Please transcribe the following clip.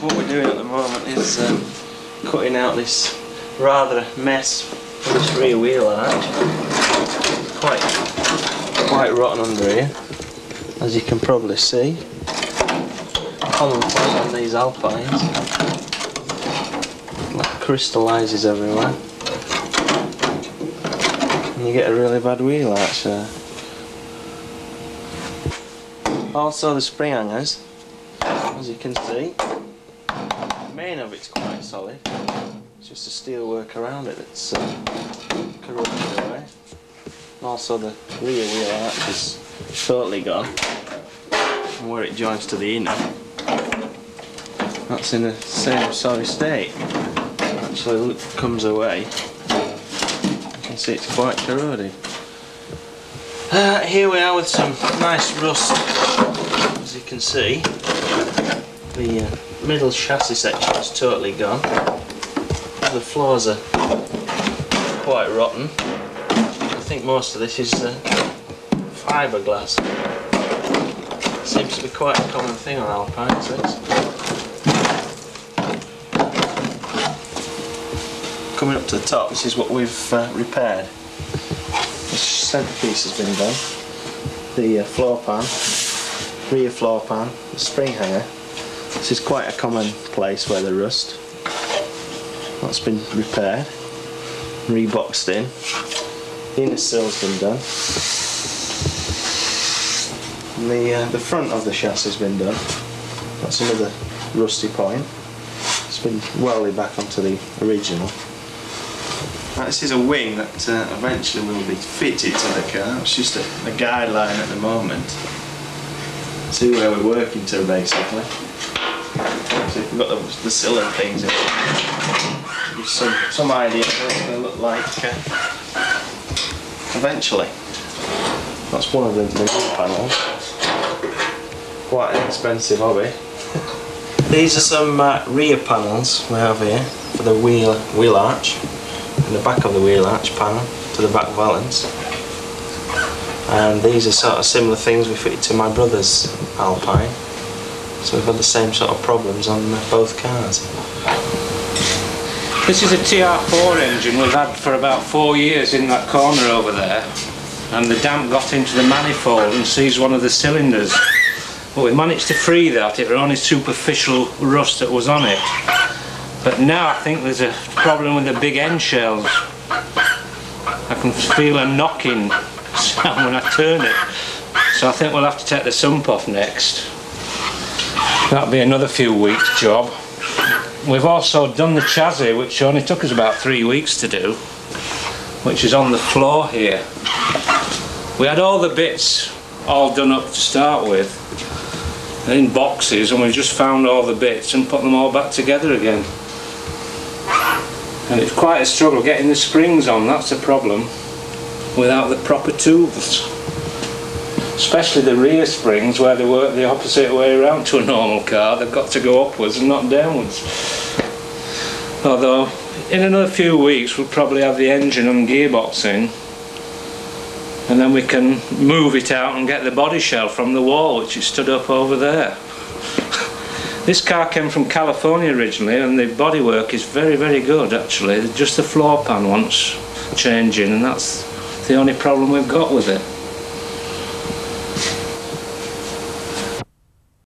what we're doing at the moment is cutting out this rather mess for this rear wheel arch. Quite rotten under here, as you can probably see. Common fault on these Alpines. It crystallises everywhere. And you get a really bad wheel arch there. Also the spring hangers, as you can see, the main of it's quite solid. It's just the steel work around it that's corroded away. Also the rear wheel arch is totally gone. And where it joins to the inner, that's in the same sorry state. Actually comes away. You can see it's quite corroded. Here we are with some nice rust. As you can see, the middle chassis section is totally gone. The floors are quite rotten. I think most of this is fiberglass. Seems to be quite a common thing on Alpines, this. Coming up to the top, this is what we've repaired. The centrepiece has been done. The floor pan, rear floor pan, the spring hanger. This is quite a common place where they rust. That's been repaired, reboxed in. The inner sill's been done. And the front of the chassis has been done. That's another rusty point. It's been welded back onto the original. Now, this is a wing that eventually will be fitted to the car. It's just a guideline at the moment. See where we're working to, basically. So we've got the sill and things in. Give some idea of what it's going to look like eventually. That's one of the new panels. Quite an expensive hobby. These are some rear panels we have here for the wheel arch. And the back of the wheel arch panel to the back valance. And these are sort of similar things we fitted to my brother's Alpine. So we've had the same sort of problems on both cars. This is a TR4 engine we've had for about 4 years in that corner over there, and the damp got into the manifold and seized one of the cylinders. But we managed to free that. It was only superficial rust that was on it. But now I think there's a problem with the big end shells. I can feel a knocking sound when I turn it. So I think we'll have to take the sump off next. That'll be another few weeks job. We've also done the chassis, which only took us about 3 weeks to do, which is on the floor here. We had all the bits all done up to start with, in boxes, and we just found all the bits and put them all back together again. And it's quite a struggle getting the springs on, that's the problem, without the proper tools. Especially the rear springs, where they work the opposite way around to a normal car. They've got to go upwards and not downwards. Although in another few weeks we'll probably have the engine and gearbox in, and then we can move it out and get the body shell from the wall, which is stood up over there. This car came from California originally, and the bodywork is very, very good actually. Just the floor pan wants changing, and that's the only problem we've got with it.